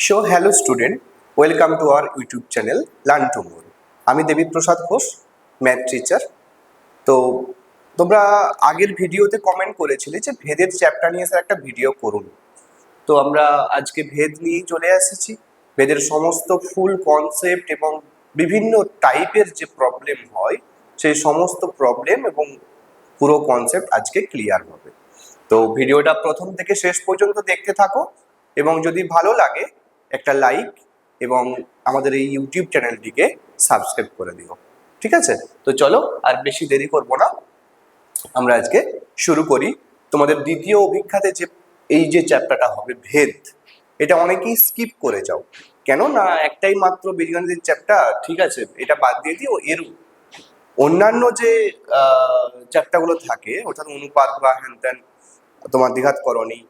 So hello student, welcome to our YouTube channel learn to more. আমি Debiprasad Ghosh, math teacher. তো তোমরা আগের ভিডিওতে কমেন্ট করেছিলে যে ভেদের চ্যাপ্টার নিয়ে স্যার একটা ভিডিও করুন। তো আমরা আজকে ভেদ নিয়েই চলে এসেছি। ভেদের সমস্ত ফুল কনসেপ্ট এবং বিভিন্ন টাইপের যে প্রবলেম হয় সেই সমস্ত প্রবলেম এবং পুরো কনসেপ্ট আজকে ক্লিয়ার হবে। তো ভিডিওটা প্রথম থেকে শেষ পর্যন্ত দেখতে থাকো এবং যদি ভালো লাগে একটা লাইক এবং আমাদের এই ইউটিউব চ্যানেলটিকে সাবস্ক্রাইব করে দিও। ঠিক আছে? তো চলো আর বেশি দেরি করব না, আমরা আজকে শুরু করি। তোমাদের দ্বিতীয় অভিজ্ঞতাতে যে এই যে চ্যাপ্টারটা হবে ভেদ, এটা অনেকেই স্কিপ করে যাও। কেন না, একটাই মাত্র বীজগণিতের চ্যাপ্টার, ঠিক আছে, এটা বাদ দিয়ে দিও। এর অন্যান্য যে চ্যাপ্টারগুলো থাকে, অর্থাৎ অনুপাত বা হ্যান ত্যান, তোমার দ্বিঘাতকরণী,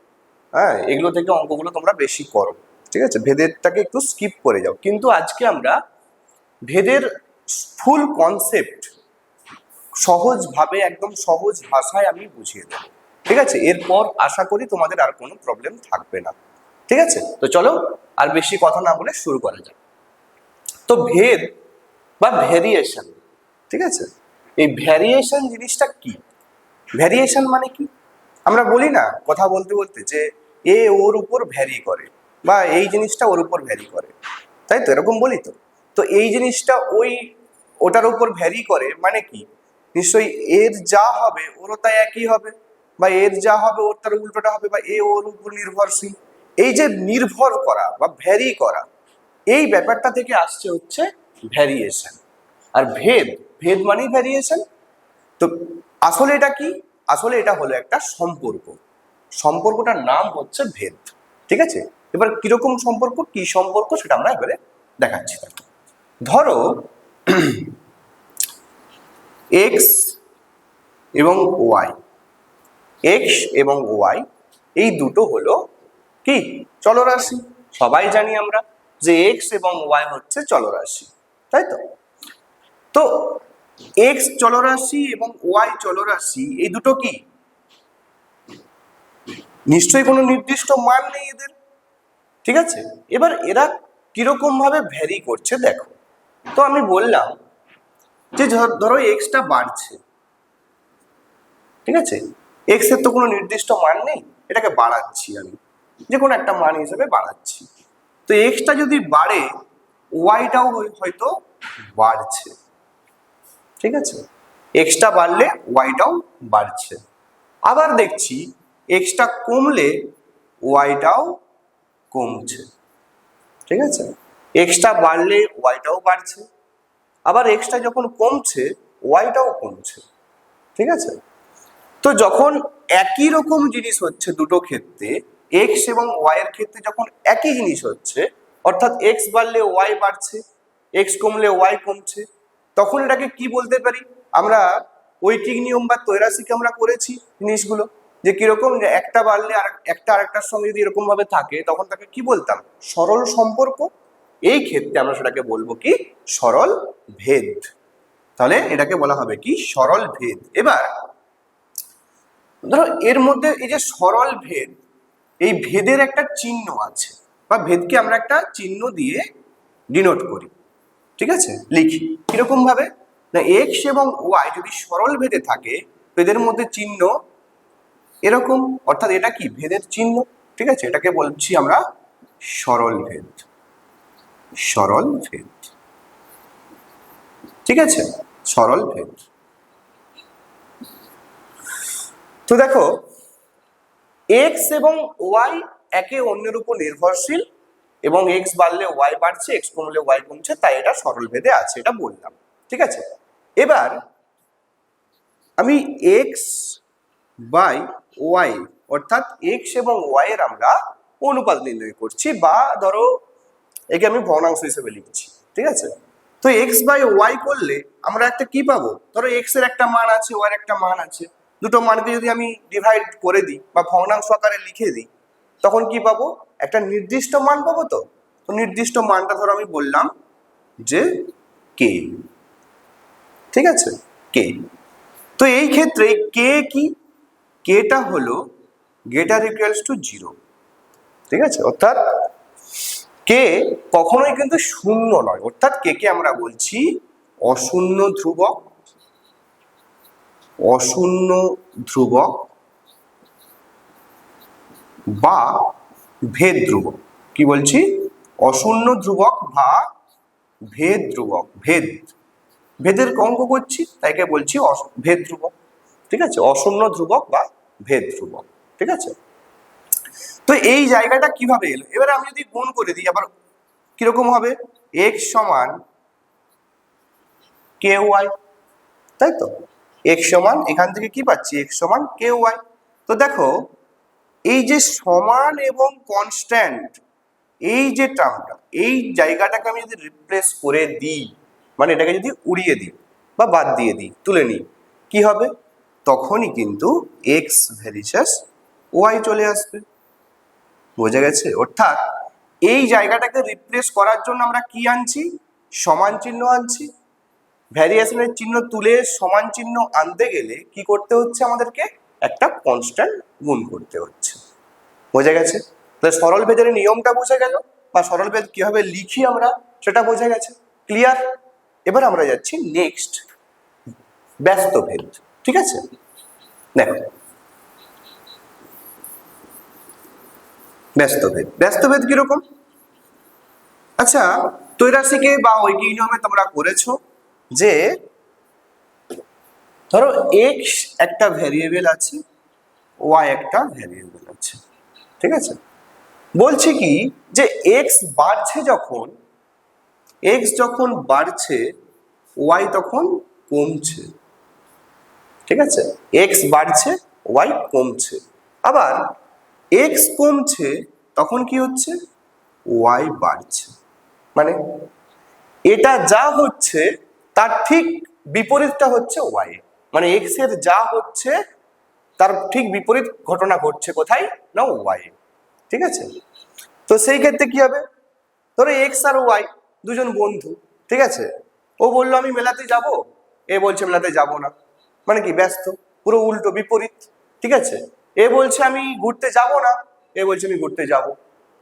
হ্যাঁ, এগুলো থেকে অঙ্কগুলো তোমরা বেশি করো। ঠিক আছে, ভেদেরটাকে একটু স্কিপ করে যাও। কিন্তু আজকে আমরা ভেদের ফুল কনসেপ্ট সহজভাবে, একদম সহজ ভাষায় আমি বুঝিয়ে দেব। ঠিক আছে, এরপর আশা করি তোমাদের আর কোনো প্রবলেম থাকবে না। ঠিক আছে, তো চলো আর বেশি কথা না বলে শুরু করা যাক। তো ভেদ বা ভ্যারিয়েশন, ঠিক আছে, এই ভ্যারিয়েশন জিনিসটা কি? ভ্যারিয়েশন মানে কি? আমরা বলি না কথা বলতে বলতে যে এ ওর উপর ভ্যারি করে, বা এই জিনিসটা ওর উপর ভ্যারি করে, তাই তো? এরকম বলি তো। তো এই জিনিসটা ওটার উপর ভ্যারি করে মানে কি? নিশ্চয়ই এর যা হবে ওরও তাই একই হবে, বা এর যা হবে ওর তার উল্টোটা হবে, বা এ ওর উপর নির্ভরশীল। এই যে নির্ভর করা বা ভ্যারি করা, এই ব্যাপারটা থেকে আসছে হচ্ছে ভ্যারিয়েশন। আর ভেদ, ভেদ মানেই ভ্যারিয়েশন। তো আসলে এটা কি? আসলে এটা হলো একটা সম্পর্ক। সম্পর্কটার নাম হচ্ছে ভেদ। ঠিক আছে, এবার কিরকম সম্পর্ক, কি সম্পর্ক, সেটা আমরা এবারে দেখাচ্ছি। ধরো এক্স এবং ওয়াই, এক্স এবং ওয়াই এই দুটো হলো কি চলরাশি। সবাই জানি আমরা যে এক্স এবং ওয়াই হচ্ছে চলরাশি, তাই তো? তো এক্স চলরাশি এবং ওয়াই চলরাশি, এই দুটো কি নিশ্চয়ই কোনো নির্দিষ্ট মান নেই এদের। ঠিক আছে, এবার এরা কিরকম ভাবে ভ্যারি করছে দেখো। তো আমি বললাম যে ধরো এক্সটা বাড়ছে, ঠিক আছে, এক্স এর তো কোনো নির্দিষ্ট মান নেই, এটাকে বাড়াচ্ছি আমি, যে কোনো একটা মান হিসেবে বাড়াচ্ছি। তো এক্সটা যদি বাড়ে, ওয়াইটাও হয়তো বাড়ছে। ঠিক আছে, এক্সটা বাড়লে ওয়াইটাও বাড়ছে। আবার দেখছি এক্সটা কমলে ওয়াইটাও কমছে। ঠিক আছে, এক্সটা বাড়লে ওয়াইটাও বাড়ছে, আবার এক্সটা যখন কমছে ওয়াইটাও কমছে। ঠিক আছে, তো যখন একই রকম জিনিস হচ্ছে দুটো ক্ষেত্রে, এক্স এবং ওয়াই এর ক্ষেত্রে যখন একই জিনিস হচ্ছে, অর্থাৎ এক্স বাড়লে ওয়াই বাড়ছে, এক্স কমলে ওয়াই কমছে, তখন এটাকে কি বলতে পারি আমরা? ঐকিক নিয়ম বা ত্রৈরাশিকে আমরা করেছি জিনিসগুলো, যে কিরকম, যে একটা বাড়লে আর একটা আরেকটার সঙ্গে যদি এরকম ভাবে থাকে তখন তাকে কি বলতাম? সরল সম্পর্ক। এই ক্ষেত্রে আমরা সেটাকে বলবো কি? সরল ভেদ। তাহলে এটাকে বলা হবে কি? সরল ভেদ। এবার ধরো এর মধ্যে এই যে সরল ভেদ, এই ভেদের একটা চিহ্ন আছে, বা ভেদকে আমরা একটা চিহ্ন দিয়ে ডিনোট করি। ঠিক আছে, লিখি কিরকম ভাবে? না, এক্স এবং ওয়াই যদি সরল ভেদে থাকে তো এদের মধ্যে চিহ্ন এরকম, অর্থাৎ এটা কি? ভেদের চিহ্ন। ঠিক আছে, এটাকে বলছি আমরা সরল ভেদ। সরল ভেদ, ঠিক আছে, সরল ভেদ। তো দেখো এক্স এবং ওয়াই একে অন্যের উপর নির্ভরশীল, এবং এক্স বাড়লে ওয়াই বাড়ছে, এক্স কমলে ওয়াই কমছে, তাই এটা সরল ভেদে আছে, এটা বললাম। ঠিক আছে, এবার আমি এক্স বাই ওয়াই, অর্থাৎ এক্স এবং ওয়াই এর আমরা অনুপাত নির্ণয় করছি, বা ধরো একে আমি ভগ্নাংশ হিসেবে লিখছি। ঠিক আছে, তো এক্স বাই ওয়াই করলে আমরা একটা কি পাবো? ধরো এক্স এর একটা মান আছে, ওয়াই এর একটা মান আছে, দুটো মানকে যদি আমি ডিভাইড করে দিই বা ভগ্নাংশ আকারে লিখে দিই, তখন কি পাবো? একটা নির্দিষ্ট মান পাবো। তো নির্দিষ্ট মানটা ধরো আমি বললাম যে কে। ঠিক আছে, কে। তো এই ক্ষেত্রে কে কি? কেটা হলো গ্রেটার ইকুয়ালস টু 0। ঠিক আছে, অর্থাৎ কে কখনোই কিন্তু শূন্য নয়, অর্থাৎ কে কে আমরা বলছি অশূন্য ধ্রুবক, অশূন্য ধ্রুবক বা ভেদ ধ্রুবক। কি বলছি? অশূন্য ধ্রুবক বা ভেদ ধ্রুবক। ভেদের অঙ্ক করছি, তাইকে বলছি ভেদ ধ্রুবক। ঠিক আছে, অশূন্য ধ্রুবক বা ভেদ ধ্রুবক। ঠিক আছে, তো এই জায়গাটা কিভাবে এলো? এবার আমি যদি গুণ করে দিই আবার কিরকম হবে? এক্স সমান কে ওয়াই, তাই তো? এক্স সমান, এখান থেকে কি পাচ্ছি? এক্স সমান কে ওয়াই। তো দেখো, এই যে সমান এবং কনস্ট্যান্ট, এই যে টার্মটা, এই জায়গাটাকে আমি যদি রিপ্লেস করে দিই, মানে এটাকে যদি উড়িয়ে দিই বা বাদ দিয়ে দিই, তুলে নিই, কি হবে? তখনই কিন্তু এক্স ভেরিসাস ওয়াই চলে আসবে। বোঝা গেছে? অর্থাৎ এই জায়গাটাকে রিপ্লেস করার জন্য আমরা কি আনছি? সমান চিহ্ন আনছি। ভ্যারিয়েশনের চিহ্ন তুলে সমান চিহ্ন আনতে গেলে কি করতে হচ্ছে? আমাদেরকে একটা কনস্ট্যান্ট গুণ করতে হচ্ছে। বোঝা গেছে? তাহলে সরল ভেদের নিয়মটা বোঝা গেল, বা সরল ভেদ কিভাবে লিখি আমরা সেটা বোঝা গেছে। ক্লিয়ার? এবার আমরা যাচ্ছি নেক্সট, ব্যস্ত ভেদ। ঠিক আছে, দেখো ব্যস্ত ভেদ। ব্যস্ত ভেদ কিরকম? আচ্ছা, ত্রৈরাশিকে বা ঐকিক নিয়মে তোমরা করেছো যে ধরো এক্স একটা ভ্যারিয়েবল আছে, ওয়াই একটা ভ্যারিয়েবল আছে। ঠিক আছে, বলছি কি যে এক্স বাড়ছে যখন, এক্স যখন বাড়ছে ওয়াই তখন কমছে। ঠিক আছে, এক্স বাড়ছে ওয়াই কমছে। আবার এক্স কমছে তখন কি হচ্ছে? ওয়াই বাড়ছে। মানে এটা যা হচ্ছে তার ঠিক বিপরীতটা হচ্ছে ওয়াই। মানে এক্স এর যা হচ্ছে তার ঠিক বিপরীত ঘটনা ঘটছে কোথায়? না ওয়াই। ঠিক আছে, তো সেই ক্ষেত্রে কি হবে? ধরো এক্স আর ওয়াই দুজন বন্ধু। ঠিক আছে, ও বললো আমি মেলাতে যাব, এ বলছে মেলাতে যাব না। মানে কি? ব্যস্ত, পুরো উল্টো বিপরীত। ঠিক আছে, এ বলছে আমি ঘুরতে যাব না, এ বলছে আমি ঘুরতে যাব।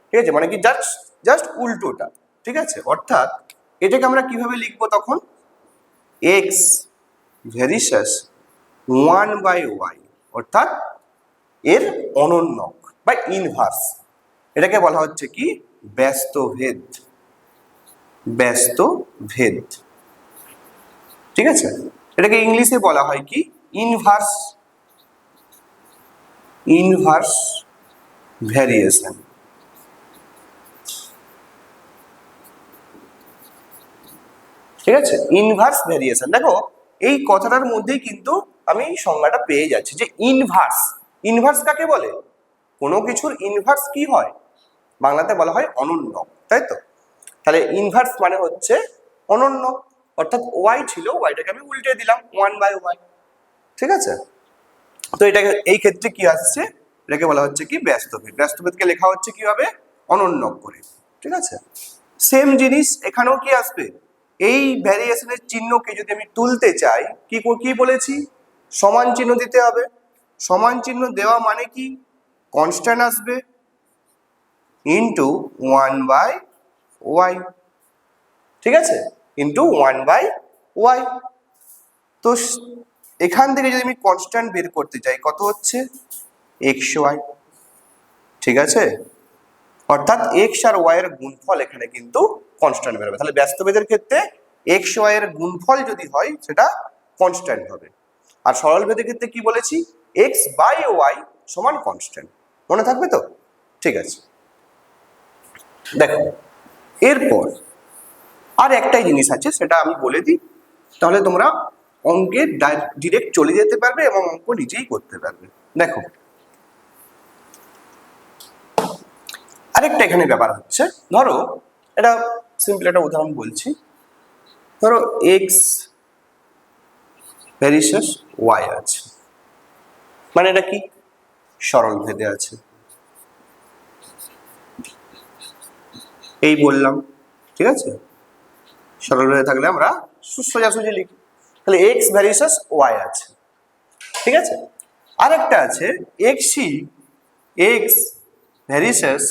ঠিক আছে, মানে কি জাস্ট জাস্ট উল্টোটা। ঠিক আছে, অর্থাৎ এটাকে আমরা কিভাবে লিখবো তখন? এক্স ভেরিসাস ওয়ান বাই ওয়াই, অর্থাৎ এর অনন্যক বা ইনভার্স। এটাকে বলা হচ্ছে কি? ব্যস্ত ভেদ। ব্যস্ত ভেদ। ঠিক আছে, এটাকে ইংলিশে বলা হয় কি? Inverse, inverse variation. ঠিক আছে, ইনভার্স ভ্যারিয়েশন। দেখো এই কথাটার মধ্যেই কিন্তু আমি সংজ্ঞাটা পেয়ে যাচ্ছি যে ইনভার্স। ইনভার্স কাকে বলে? কোনো কিছুর ইনভার্স কি হয়? বাংলাতে বলা হয় অনন্য, তাই তো? তাহলে ইনভার্স মানে হচ্ছে অনন্য, অর্থাৎ ওয়াই ছিল, ওয়াইটাকে আমি উল্টে দিলাম ওয়ান বাই ওয়াই। ঠিক আছে, তো এটাকে এই ক্ষেত্রে কি আসছে? এটাকে বলা হচ্ছে কি? ব্যস্তভেদ। ব্যস্তভেদকে লেখা হচ্ছে কিভাবে? অনন্য করে। ঠিক আছে, সেম জিনিস এখানেও কি আসবে? এই ভ্যারিয়েশনের চিহ্নকে যদি আমি তুলতে চাই, কি কি বলেছি? সমান চিহ্ন দিতে হবে। সমান চিহ্ন দেওয়া মানে কি? কনস্ট্যান্ট আসবে ইন্টু ওয়ান বাই ওয়াই। ঠিক আছে, ইন্টু ওয়ান বাই ওয়াই। তো এখান থেকে যদি আমি কনস্ট্যান্ট বের করতে চাই, কত হচ্ছে? X y. ঠিক আছে, অর্থাৎ এক্স আর ওয়াই এর গুণফল এখানে কিন্তু কনস্ট্যান্ট বেরোবে। তাহলে ব্যস্তভেদের ক্ষেত্রে এক্স ওয়াই এর গুণফল যদি হয় সেটা কনস্ট্যান্ট হবে। আর সরল ভেদের ক্ষেত্রে কি বলেছি? এক্স বাই ওয়াই সমান কনস্ট্যান্ট। মনে থাকবে তো? ঠিক আছে, দেখো এরপর আর একটাই জিনিস আছে, সেটা আমি বলে দিই, তাহলে তোমরা অঙ্কে ডিরেক্ট চলে যেতে পারবে এবং অঙ্ক নিজেই করতে পারবে। দেখো আরেকটা এখানে ব্যাপার হচ্ছে, ধরো এটা সিম্পল একটা উদাহরণ বলছি। ধরো এক্স ভেরিসাস ওয়াই আছে, মানে এটা কি? সরল ভেদে আছে। এই বললাম, ঠিক আছে, সরল ভেদে থাকলে আমরা সোজাসুজি লিখি। তাহলে এক্স ভেরিসাস ওয়াই আছে। ঠিক আছে, আরেকটা আছে এক্স ভেরিসাস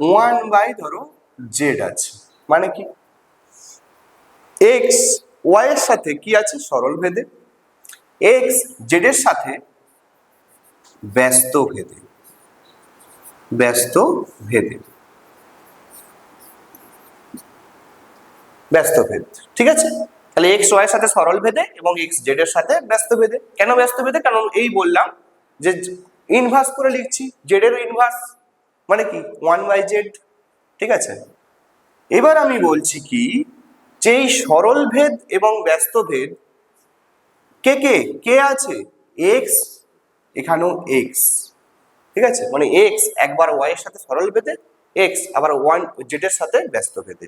ওয়ান বাই ধরো জেড আছে, মানে কি এক্স ওয়াই এর সাথে কি আছে সরল ভেদে, এক্স জেড এর সাথে ব্যস্ত ভেদে, ব্যস্ত ভেদে, ব্যস্ত ভেদ। ঠিক আছে, তাহলে এক্স ওয়াই এর সাথে সরল ভেদে এবং এক্স জেড এর সাথে ব্যস্ত ভেদে। কেন ব্যস্ত ভেদে? কারণ এই বললাম যে ইনভার্স করে লিখছি, জেড এর ইনভার্স মানে কি 1/z। ঠিক আছে, এবার আমি বলছি কি যে এই সরল ভেদ এবং ব্যস্ত ভেদ কে কে কে আছে, এক্স, এখানেও এক্স। ঠিক আছে, মানে এক্স একবার ওয়াই এর সাথে সরল ভেদে, এক্স আবার ওয়ান জেড এর সাথে ব্যস্ত ভেদে।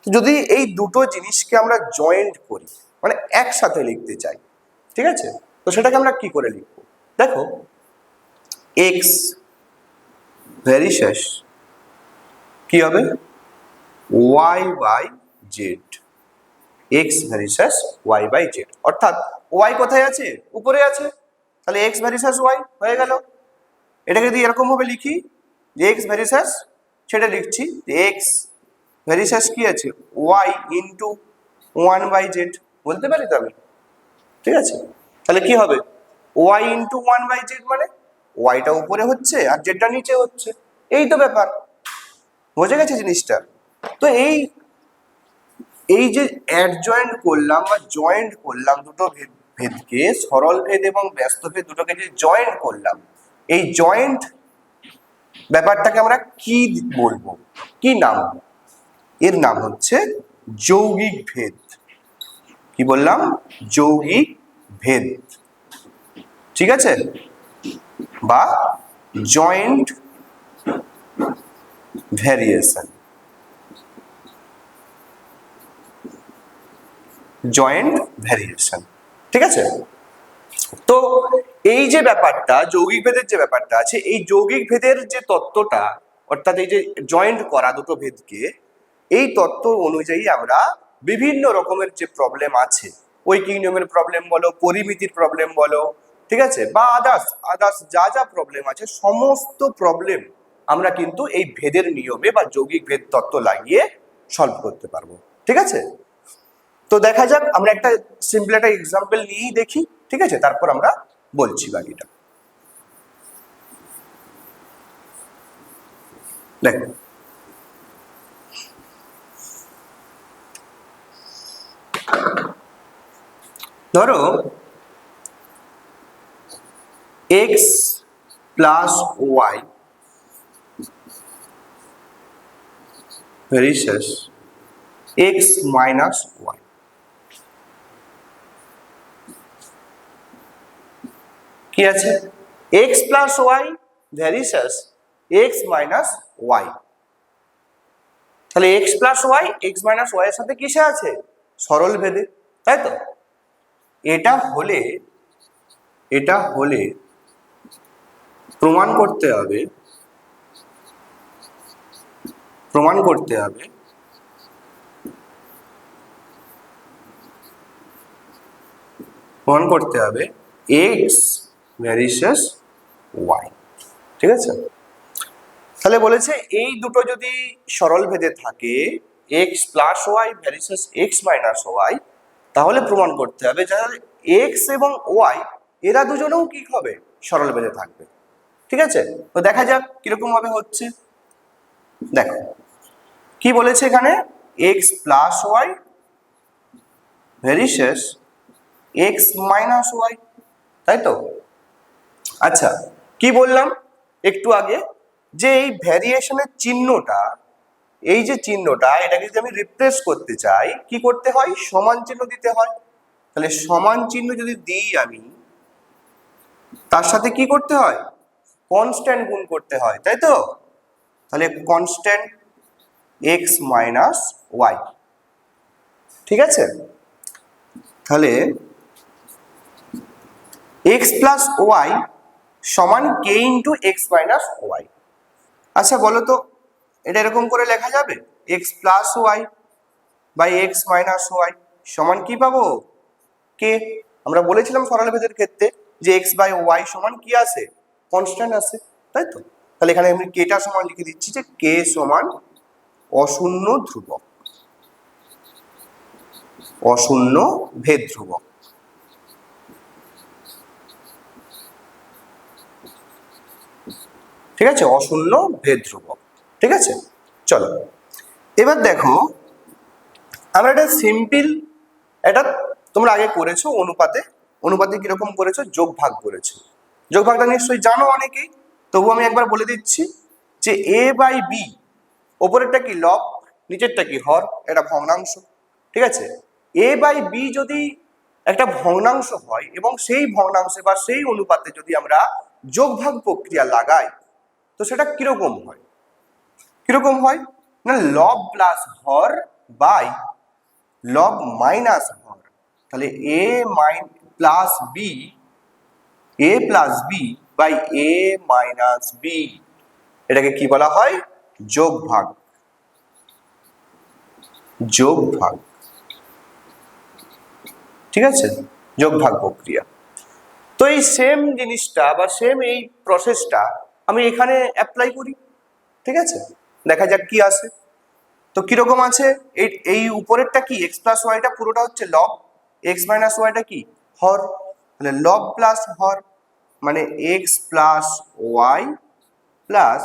যদি এই দুটো জিনিসকে আমরা জয়েন্ট করি, মানে একসাথে লিখতে চাই, ঠিক আছে, তো সেটাকে আমরা কি করে লিখবো? দেখো, এক্স ভেরিসেস কি হবে Y by Z, X varies as Y by Z, অর্থাৎ ওয়াই কোথায় আছে? উপরে আছে, তাহলে এক্স ভেরিসেস ওয়াই হয়ে গেল। এটাকে যদি এরকম ভাবে লিখি যে এক্স ভেরিসেস, সেটা লিখছি এক্স ভেরিসেস কি আছে ওয়াই ইন্টু 1/z, বলতে পারি তো আমি। ঠিক আছে, তাহলে কি হবে ওয়াই ইন্টু 1/z, মানে ওয়াইটা উপরে হচ্ছে আর জেডটা নিচে হচ্ছে, এই তো ব্যাপার। বোঝা গেছে জিনিসটা? তো এই এই যে অ্যাডজয়েন্ট করলাম বা জয়েন্ট করলাম দুটো ভেদকে, সরল ভেদ এবং ব্যস্ত ভেদ দুটোকে যে জয়েন্ট করলাম, এই জয়েন্ট ব্যাপারটাকে আমরা কি বলবো, কি নাম? এর নাম হচ্ছে যৌগিক ভেদ। কি বললাম? যৌগিক ভেদ। ঠিক আছে, বা জয়েন্ট ভ্যারিয়েশন, জয়েন্ট ভ্যারিয়েশন। ঠিক আছে, তো এই যে ব্যাপারটা যৌগিক ভেদের যে ব্যাপারটা আছে, এই যৌগিক ভেদের যে তত্ত্বটা, অর্থাৎ এই যে জয়েন্ট করা দুটো ভেদকে, এই তত্ত্ব অনুযায়ী আমরা বিভিন্ন রকমের যে প্রবলেম আছে, ঐকিক নিয়মের প্রবলেম বলো, পরিমিতির প্রবলেম বলো, ঠিক আছে, বা আদার্স আদার্স যা যা প্রবলেম আছে, সমস্ত প্রবলেম আমরা কিন্তু এই ভেদের নিয়মে বা যৌগিক ভেদ তত্ত্ব লাগিয়ে সলভ করতে পারবো। ঠিক আছে, তো দেখা যাক, আমরা একটা সিম্পল একটা এক্সাম্পল নিয়েই দেখি। ঠিক আছে, তারপর আমরা বলছি বাকিটা। দেখো, ধরো X plus Y varies as X minus Y. কি আছে? X plus Y varies as X minus Y. তাহলে x plus Y X minus Y এর সাথে কিসে আছে? সরল ভেদে, তাই তো? এটা হলে প্রমাণ করতে হবে এক্স ভেরিসেস ওয়াই। ঠিক আছে, তাহলে বলেছে এই দুটো যদি সরল ভেদে থাকে, X plus Y varies as X minus Y, তাহলে প্রমাণ করতে হবে যে এক্স এবং ওয়াই এরা দুজনেও কি হবে? সরল ভেদে থাকবে। ঠিক আছে, তো দেখা যাক কিরকম ভাবে হচ্ছে। দেখো কি বলেছে এখানে, X plus Y varies as X minus Y, তাই তো? আচ্ছা, কি বললাম একটু আগে, যে এই ভ্যারিয়েশনের চিহ্নটা, এই যে চিহ্নটা, এটাকে যদি আমি রিপ্লেস করতে চাই, কি করতে হয়? সমান চিহ্ন দিতে হয়। তাহলে সমান চিহ্ন যদি দিই আমি, তার সাথে কি করতে হয়? কনস্ট্যান্ট গুণ করতে হয়, তাই তো? তাহলে কনস্ট্যান্ট এক্স মাইনাস ওয়াই। ঠিক আছে, তাহলে এক্স প্লাস ওয়াই সমান k into x minus y. আচ্ছা বলো তো, এটা এরকম করে লেখা যাবে? X plus y by x minus y সমান কি পাবো? কে। আমরা বলেছিলাম সরল ভেদের ক্ষেত্রে যে এক্স বাই ওয়াই সমান কি আছে? কনস্ট্যান্ট আছে, তাই তো? তাহলে এখানে আমি কেটা সমান লিখে দিচ্ছি যে কে সমান অশূন্য ধ্রুবক, অশূন্য ভেদ ধ্রুবক। ঠিক আছে, অশূন্য ভেদ ধ্রুবক। ঠিক আছে, চলো এবার দেখো আমরা একটা সিম্পল, এটা তোমরা আগে করেছো অনুপাতে। অনুপাতে কিরকম করেছো? যোগ ভাগ করেছো। যোগ ভাগটা নিশ্চয়ই জানো অনেকেই, তবু আমি একবার বলে দিচ্ছি যে এ বাই বি, ওপরেরটা কি লব, নিচেরটা কি হর, এটা ভগ্নাংশ। ঠিক আছে, এ বাই বি যদি একটা ভগ্নাংশ হয় এবং সেই ভগ্নাংশে বা সেই অনুপাতে যদি আমরা যোগ ভাগ প্রক্রিয়া লাগাই, তো সেটা কিরকম হয়? কিরকম হয় না, লব প্লাস হর বাই লব মাইনাস হর। তাহলে A plus B, A plus B by A minus B, এটাকে কি বলা হয়? যোগ ভাগ। যোগ ভাগ। ঠিক আছে, যোগ ভাগ প্রক্রিয়া। তো এই সেম জিনিসটা বা সেম এই প্রসেসটা আমি এখানে অ্যাপ্লাই করি। ঠিক আছে, দেখা যাক কি আসে। তো কিরকম আছে? এই উপরেরটা কি এক্স প্লাস ওয়াইটা পুরোটা হচ্ছে লব, এক্স মাইনাস ওয়াইটা কি হর। তাহলে লব প্লাস হর মানে x plus y plus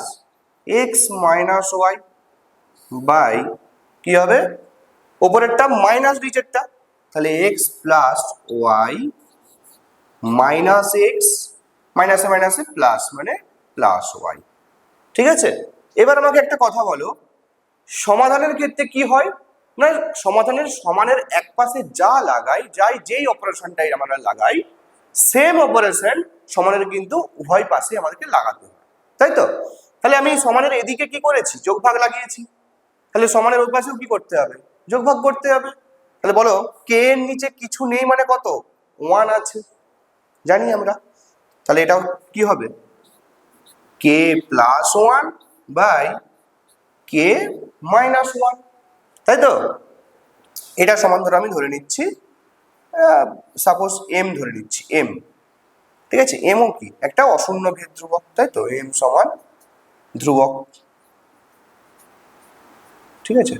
x minus y by কি হবে? ওপরেরটা মাইনাস নিচেরটা, তাহলে x plus y minus x, মাইনাসে মাইনাসে প্লাস মানে প্লাস ওয়াই। ঠিক আছে, এবার আমাকে একটা কথা বলো, সমাধানের ক্ষেত্রে কি হয় না, সমাধানের সমানের এক পাশে যা লাগাই, যেই অপারেশনটাই আমরা লাগাই, সেম অপারেশন সমানের কিন্তু উভয় পাশে আমাদেরকে লাগাতে হয়, তাই তো? তাহলে আমি সমানের এদিকে কি করেছি? যোগ ভাগ লাগিয়েছি। তাহলে সমানের ওই পাশেও কি করতে হবে? যোগ ভাগ করতে হবে। তাহলে বলো কে এর নিচে কিছু নেই মানে কত? 1 আছে, জানি আমরা। তাহলে এটাও কি হবে? K plus 1 by K minus 1, তাই তো? এটা সমান ধরে আমি ধরে নিচ্ছি, সাপোজ এম ধরে নিচ্ছি, এম। ঠিক আছে, এমও কি একটা অশূন্য ভেদ ধ্রুবক, তাই তো? এম সমান ধ্রুবক। ঠিক আছে,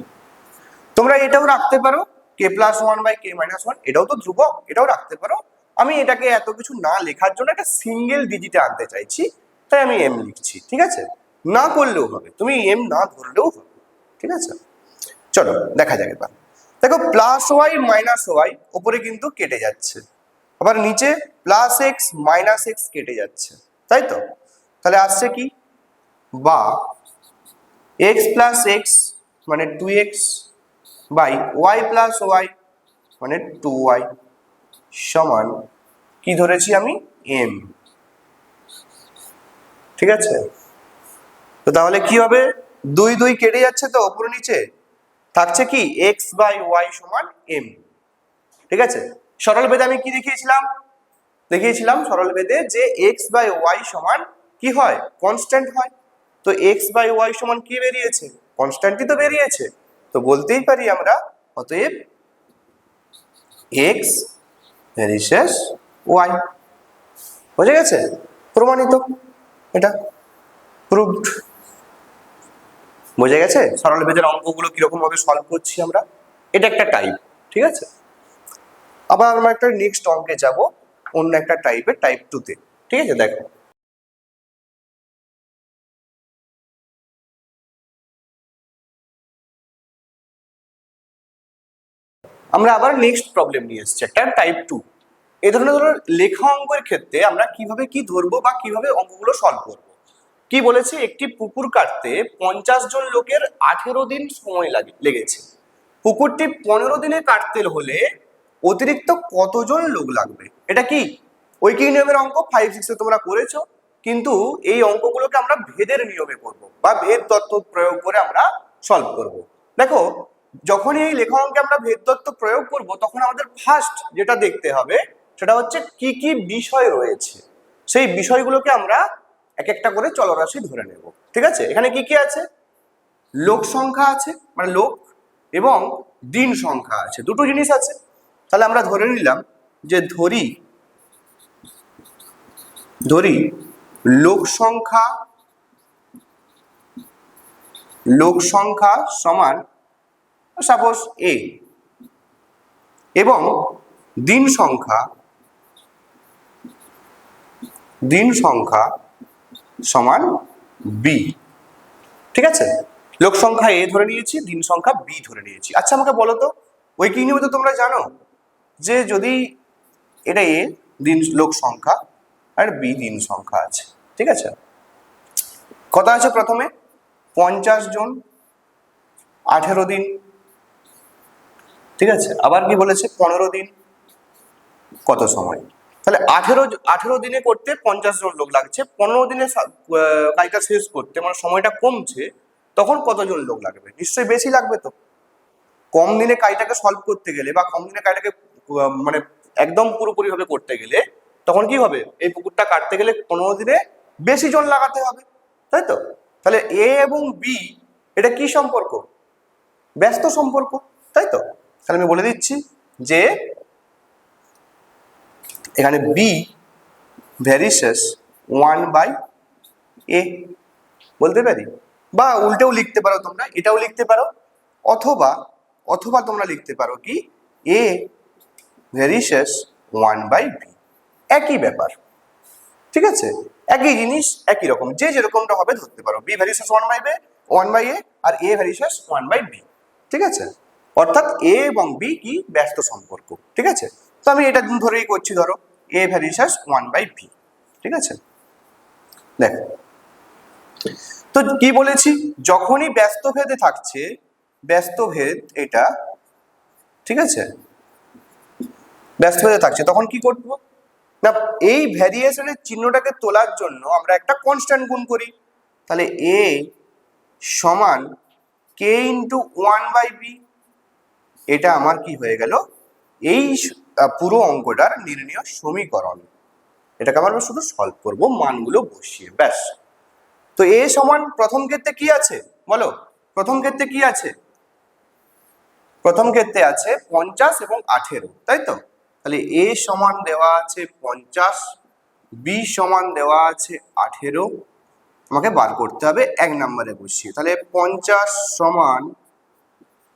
তোমরা এটাও রাখতে পারো, k plus 1 by K minus 1, এটাও তো ধ্রুবক, এটাও রাখতে পারো। আমি এটাকে এত কিছু না লেখার জন্য একটা সিঙ্গেল ডিজিটে আনতে চাইছি, তাই আমি এম লিখছি। ঠিক আছে, না করলেও হবে, তুমি এম না ধরলেও হবে। ঠিক আছে, চলো দেখা যাক এবার। দেখো প্লাস ওয়াই মাইনাস ওয়াই উপরে কিন্তু কেটে যাচ্ছে, আবার নিচে প্লাস এক্স মাইনাস এক্স কেটে যাচ্ছে, তাই তো? তাহলে আসছে কি? বা এক্স প্লাস এক্স মানে 2x by Y plus Y মানে 2y সমান কি ধরেছি আমি? এম। ঠিক আছে, তো তাহলে কি হবে? 2 2 কেটে যাচ্ছে, তো উপরে নিচে থাকছে কি? এক্স বাই ওয়াই সমান এম। ঠিক আছে, সরল ভেদে আমি কি দেখিয়েছিলাম সরল ভেদে যে এক্স বাই ওয়াই সমান কি হয়? কনস্ট্যান্ট হয়। তো এক্স বাই ওয়াই সমান কি বেরিয়েছে? কনস্ট্যান্টই তো বেরিয়েছে। তো বলতেই পারি আমরা অতএব এক্স ভেরিসেস ওয়াই। বুঝে গেছে? প্রমাণিত, এটা প্রুভড। বুঝে গেছে সরল ভেদের অঙ্কগুলো কিরকম ভাবে সলভ করছি আমরা? এটা একটা টাইপ। ঠিক আছে, আবার আমরা একটা নেক্সট অঙ্কে যাব, অন্য একটা টাইপের, টাইপ 2 তে। ঠিক আছে, দেখো আমরা আবার নেক্সট প্রবলেম নিয়ে এসেছি, একটা টাইপ 2। এই ধরনের লেখা অঙ্কের ক্ষেত্রে আমরা কিভাবে কি ধরবো বা কিভাবে অঙ্কগুলো সলভ করবো। কি বলেছে? একটি পুকুর কাটতে 50 জন লোকের 18 দিন সময় লেগেছে। পুকুরটি 15 দিনে কাটতে হলে অতিরিক্ত কতজন লোক লাগবে? এটা কি ঐকিক নিয়মের অঙ্ক? 5 6 এ তোমরা করেছো, কিন্তু এই অঙ্কগুলোকে আমরা ভেদের নিয়মে করব বা ভেদ তত্ত্ব প্রয়োগ করে আমরা সলভ করব। দেখো যখনই এই লেখা অঙ্কে আমরা ভেদ তত্ত্ব প্রয়োগ করব, তখন আমাদের ফার্স্ট যেটা দেখতে হবে সেটা হচ্ছে কি কি বিষয় রয়েছে, সেই বিষয়গুলোকে আমরা এক একটা করে চলরাশি ধরে নেব। ঠিক আছে, এখানে কি কি আছে? লোক সংখ্যা আছে, মানে লোক, এবং দিন সংখ্যা আছে, দুটো জিনিস আছে। তাহলে আমরা ধরে নিলাম যে ধরি লোক সংখ্যা লোক সংখ্যা সমান সাপোজ এ এবং দিন সংখ্যা সমান বি। ঠিক আছে, লোক সংখ্যা এ ধরে নিয়েছি, দিন সংখ্যা বি ধরে নিয়েছি। আচ্ছা আমাকে বলো তো, ওই কি নিয়ম তো তোমরা জানো যে যদি এটা এ দিন লোক সংখ্যা আর বি দিন সংখ্যা আছে, ঠিক আছে, কথা আছে প্রথমে 50 জন 18 দিন, ঠিক আছে, আবার কি বলেছে 15 দিন কত সময়, তাহলে 18 দিনে করতে 50 জন লোক লাগছে, 15 দিনে কাজটা শেষ করতে মানে সময়টা কমছে, তখন কতজন লোক লাগবে? নিশ্চয়ই বেশি লাগবে। তো কম দিনে কাজটাকে সলভ করতে গেলে বা কম দিনে কাজটাকে মানে একদম পুরোপুরি ভাবে করতে গেলে তখন কি হবে, এই পুকুরটা কাটতে গেলে 15 দিনে বেশি জন লাগাতে হবে, তাই তো? তাহলে এ এবং বি এটা কি সম্পর্ক? ব্যস্ত সম্পর্ক, তাই তো? তাহলে আমি বলে দিচ্ছি যে এখানে বি ভ্যারিসেস 1/a বলতে পারি, বা উল্টেও লিখতে পারো তোমরা, এটাও লিখতে পারো, অথবা তোমরা লিখতে পারো কি এ ভ্যারিসেস 1/b, একই ব্যাপার, ঠিক আছে, একই জিনিস একই রকম, যে যেরকমটা হবে ধরতে পারো, বি ভ্যারিসেস 1/a আর এ ভ্যারিসেস 1/b, ঠিক আছে, অর্থাৎ এ এবং বি কি ব্যস্ত সম্পর্ক, ঠিক আছে। তো আমি এটা ধরেই করছি, ধরো এ ভ্যারিসেস 1/b, ঠিক আছে। দেখো তো কি বলেছি, যখনই ব্যস্ত ভেদে থাকছে, ব্যস্ত ভেদ এটা, ঠিক আছে, ব্যস্ত ভেদে থাকছে তখন কি করব না, এই ভ্যারিয়েশনের চিহ্নটাকে তোলার জন্য আমরা একটা কনস্ট্যান্ট গুণ করি, তাহলে এ সমান কে ইন্টু 1/b, এটা আমার কি হয়ে গেল, এই পুরো অঙ্কটার নির্ণয় সমীকরণ, এটাকে আমরা শুধু সলভ করব মানগুলো বসিয়ে, ব্যাস। তো এ সমান প্রথম ক্ষেত্রে কি আছে বলো, প্রথম ক্ষেত্রে কি আছে, প্রথম ক্ষেত্রে আছে 50 এবং 18, তাই তো? তাহলে এ সমান দেওয়া আছে 50, বি সমান দেওয়া আছে 18, আমাকে বার করতে হবে 1 নম্বরে বসিয়ে, তাহলে 50 সমান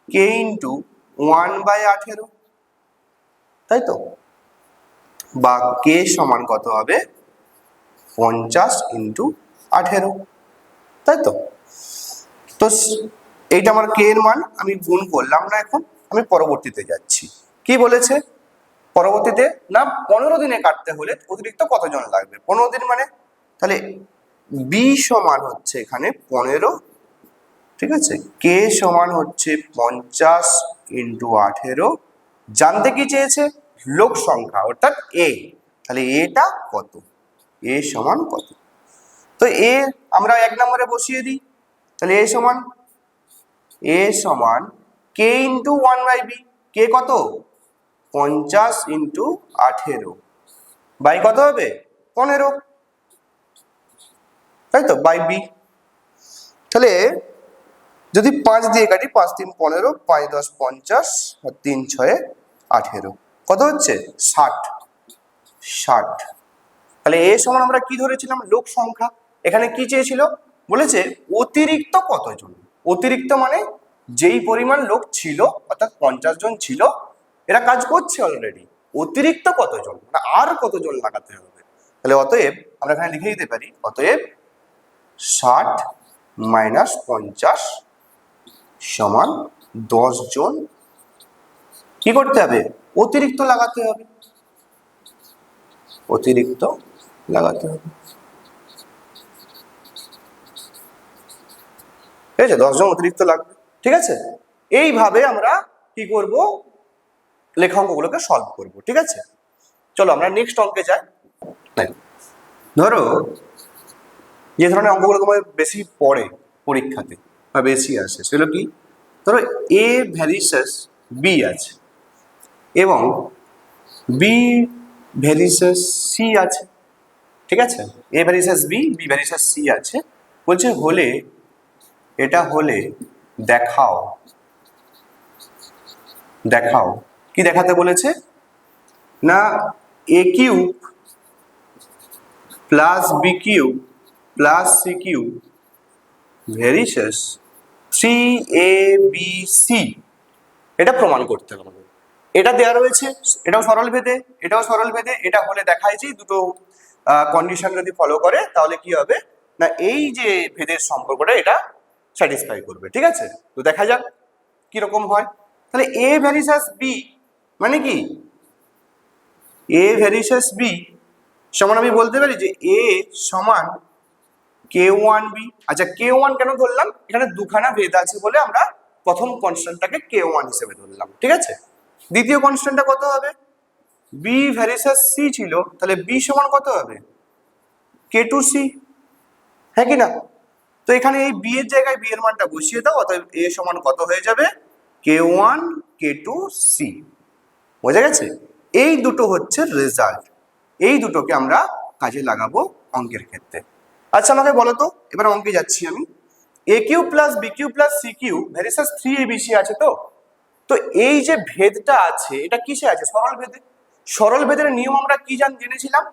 কে ইন্টু 1/18, তাই তো, বা কে সমান কত হবে 50 ইন্টু 18, তাই তো। তো এইটা আমার কে এর মান, আমি গুণ করলাম না, এখন আমি পরবর্তীতে যাচ্ছি। কি বলেছে পরবর্তীতে, না 15 দিনে কাটতে হলে অতিরিক্ত কতজন লাগবে, 15 দিন মানে, তাহলে বি সমান হচ্ছে এখানে 15, ঠিক আছে, কে সমান হচ্ছে 50 ইন্টু 18, জানতে কি চেয়েছে লোক সংখ্যা অর্থাৎ এ, তাহলে এটা কত, এ সমান কত, তো এ আমরা 1 নম্বরে বসিয়ে দিই, তাহলে এ সমান কে ইন্টু 1/b, কে কত 50 ইন্টু 18, বাই কত হবে 15, তাই তো, বাই বি। তাহলে যদি 5 দিয়ে কাটি, 5 3 15, 5 10 50 আর 3 6 18, কত হচ্ছে 60। তাহলে এ সমান আমরা কি ধরেছিলাম লোক সংখ্যা, এখানে কি চেয়েছিল বলেছে অতিরিক্ত কতজন, অতিরিক্ত মানে যেই পরিমাণ লোক ছিল অর্থাৎ 50 জন ছিল, এরা কাজ করছে অলরেডি, অতিরিক্ত কতজন মানে আর কতজন লাগাতে হবে, তাহলে অতএব আমরা এখানে লিখে দিতে পারি, অতএব 60 মাইনাস 50 সমান 10 জন কি করতে হবে, অতিরিক্ত লাগাতে হবে, অতিরিক্ত লাগাতে হবে, ঠিক আছে, 10 জন অতিরিক্ত লাগবে, ঠিক আছে। এইভাবে আমরা কি করব, লেখা অঙ্কগুলোকে সলভ করব, ঠিক আছে। চলো আমরা নেক্সট অঙ্কে যাই। ধরো যে ধরনের অঙ্কগুলো তোমার বেশি পড়ে পরীক্ষাতে বা বেশি আসে সেগুলো কি, ধরো এ ভ্যারিসেস বি আছে এবং বি ভ্যারিসেস সি আছে, ঠিক আছে, A varies as B, B varies as C আছে, বলছে হলে এটা হলে দেখাও, দেখাও কি দেখাতে বলেছে না, A cube plus B cube plus C cube varies as 3ABC, এটা প্রমাণ করতে হবে আমাদের। এটা দেওয়া রয়েছে, এটাও সরল ভেদে, এটাও সরল ভেদে, এটা হলে দেখায় যে দুটো কন্ডিশন যদি ফলো করে তাহলে কি হবে না, এই যে ভেদের সম্পর্কটা এটা স্যাটিসফাই করবে। ঠিক আছে, তো দেখা যাক কিরকম হয়। তাহলে এ ভ্যারিসাস বি মানে কি, এ ভ্যারিসাস বি সমান আমি বলতে পারি যে এ সমান K1B। আচ্ছা, K1 কেন ধরলাম, এখানে দুখানা ভেদ আছে বলে আমরা প্রথম কনস্ট্যান্টটাকে K1 হিসেবে ধরলাম। ঠিক আছে, দ্বিতীয় কনস্ট্যান্টটা কত হবে, B ভ্যারিসাস C ছিল, তাহলে B সমান কত হবে, K2C, হ্যাঁ কি না? তো এখানে এই B এর জায়গায় B এর মানটা বসিয়ে দাও, অতএব A সমান কত হয়ে যাবে, K1 K2C। বোঝা গেছে? এই দুটো হচ্ছে রেজাল্ট, এই দুটোকে আমরা কাজে লাগাবো অঙ্কের ক্ষেত্রে। আচ্ছা আমাকে বলো তো, এবার অঙ্কে যাচ্ছি আমি। A cube plus B cube plus C cube varies as 3ABC আছে তো। তো এই যে ভেদটা আছে এটা কিসে আছে, সরল ভেদে। সরল ভেদের নিয়ম আমরা কি জেনেছিলাম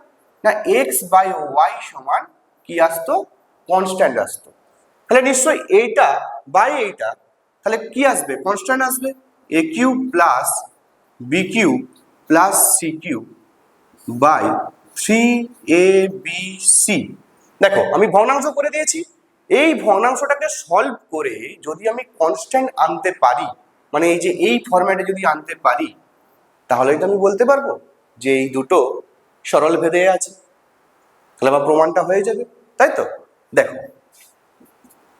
না, এক্স বাই ওয়াই সমান কি আসতো, কনস্ট্যান্ট আসতো। তাহলে নিশ্চয়ই এইটা বাই এইটা, তাহলে কি আসবে, কনস্ট্যান্ট আসবে। A cube plus B cube plus C cube by 3ABC। দেখো আমি ভগ্নাংশ করে দিয়েছি, এই ভগ্নাংশটাকে সলভ করে যদি আমি কনস্ট্যান্ট আনতে পারি, মানে এই যে এই ফরম্যাটে যদি আনতে পারি, তাহলেই তো আমি বলতে পারবো যে এই দুটো সরল ভেদে আছে, তাহলে আমার প্রমাণটা হয়ে যাবে। তাই তো, দেখো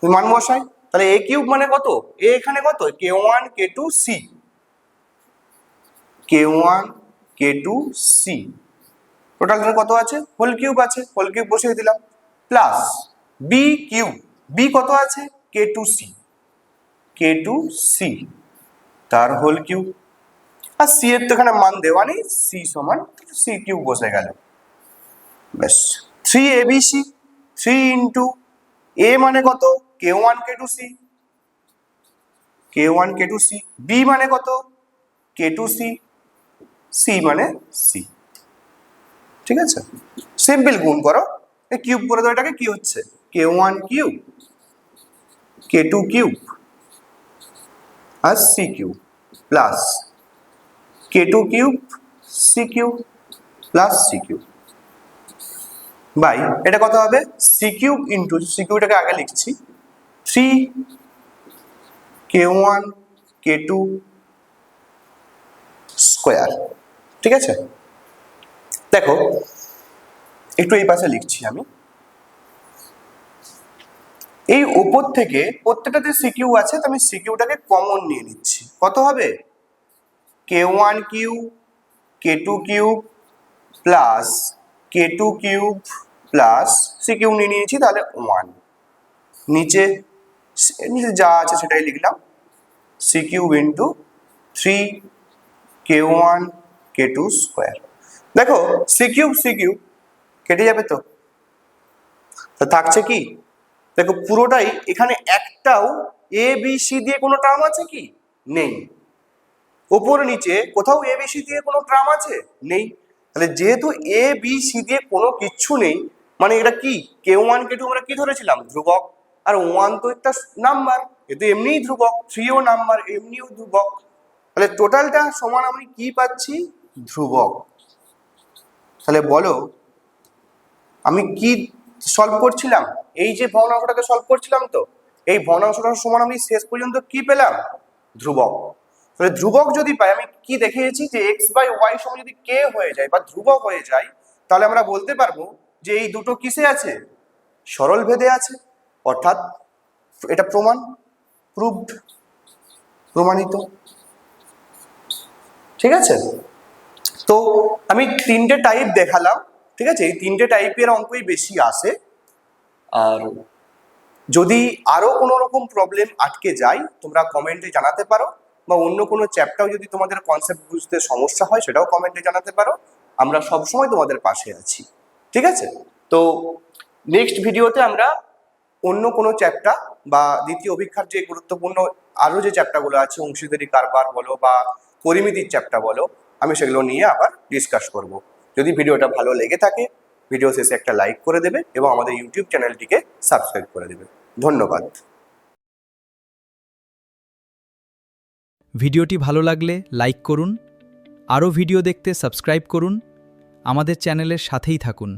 মান বসাই, তাহলে এ কিউব মানে কত, এ এখানে কত, K1 K2C, K1 K2C, total কত আছে, হোল কিউব আছে, হোল কিউব বসিয়ে দিলাম, প্লাস বি কিউব, বি কত আছে, K2C, K2C তার হোল কিউব, আর সি এর তো এখানে মান দেওয়া নেই, সি সমান সি কিউব বসে গেল, ব্যাস। 3ABC, 3 ইন্টু এ মানে কত, K1 K2C, K1 K2C, B মানে কত, K2C, সি মানে সি। ঠিক আছে, সিম্পল গুণ করো, কিউব করে দাও, এটাকে কি হচ্ছে, K1 কিউব K2 কিউব আর c cube plus K2 cube c cube plus C cube by, এটা কত হবে, সি কিউব ইন্টু, সি কিউবটাকে আগে লিখছি, 3 K1 K2 স্কোয়ার। ঠিক আছে, দেখো একটু এই পাশে লিখছি আমি, এই উপর থেকে প্রত্যেকটাতে সিকিউ আছে, তো আমি সিকিউটাকে কমন নিয়ে নিচ্ছি, কত হবে, K1 cube K2 cube plus K2 cube plus CQ নিয়ে নিয়েছি, তাহলে 1, নিচে নিচে যা আছে সেটাই লিখলাম, c cube into 3 K1 K2 square. দেখো সি কিউব কেটে যাবে তো, থাকছে কি, দেখো পুরোটাই, এখানে একটাও এ বি সি দিয়ে কোনো টার্ম আছে কি, নেই। ওপর নিচে কোথাও এ বি সি দিয়ে কোনো টার্ম আছে, নেই। তাহলে যেহেতু এ বি সি দিয়ে কোনো কিচ্ছু নেই, মানে এটা কি, K1 K2 আমরা কি ধরেছিলাম, ধ্রুবক, আর 1 তো একটা নাম্বার, এ তো এমনিই ধ্রুবক, 3ও নাম্বার, এমনিও ধ্রুবক, তাহলে টোটালটা সমান আমি কি পাচ্ছি, ধ্রুবক। তাহলে বলো আমি কি সলভ করছিলাম, এই যে ভগ্নাংশটাকে সলভ করছিলাম, তো এই ভগ্নাংশটার সমান আমি শেষ পর্যন্ত কি পেলাম, ধ্রুবক। তাহলে ধ্রুবক যদি পাই, আমি কি দেখিয়েছি যে এক্স বাই ওয়াই সমান যদি কে হয়ে যায় বা ধ্রুবক হয়ে যায়, তাহলে আমরা বলতে পারবো যে এই দুটো কিসে আছে, সরল ভেদে আছে, অর্থাৎ এটা প্রমাণ, প্রুভড, প্রমাণিত। ঠিক আছে, তো আমি 3টে টাইপ দেখালাম। ঠিক আছে, এই 3টে টাইপের অঙ্কই বেশি আসে, আর যদি আরো কোনো রকম প্রবলেম আটকে যায় তোমরা কমেন্টে জানাতে পারো, বা অন্য কোনো চ্যাপ্টার যদি তোমাদের কনসেপ্ট বুঝতে সমস্যা হয় সেটাও কমেন্টে জানাতে পারো, আমরা সবসময় তোমাদের পাশে আছি। ঠিক আছে, তো নেক্সট ভিডিওতে আমরা অন্য কোনো চ্যাপ্টার বা দ্বিতীয় অভিক্ষার যে গুরুত্বপূর্ণ আরো যে চ্যাপ্টারগুলো আছে, অংশীদারি কারবার বলো বা পরিমিতির চ্যাপ্টার বলো, আমি সেগুলো নিয়ে আবার ডিসকাস করব। যদি ভিডিওটা ভালো লেগে থাকে, ভিডিও শেষে একটা লাইক করে দেবে এবং আমাদের ইউটিউব চ্যানেলটিকে সাবস্ক্রাইব করে দেবে। ধন্যবাদ। ভিডিওটি ভালো লাগলে লাইক করুন, আরও ভিডিও দেখতে সাবস্ক্রাইব করুন, আমাদের চ্যানেলের সাথেই থাকুন।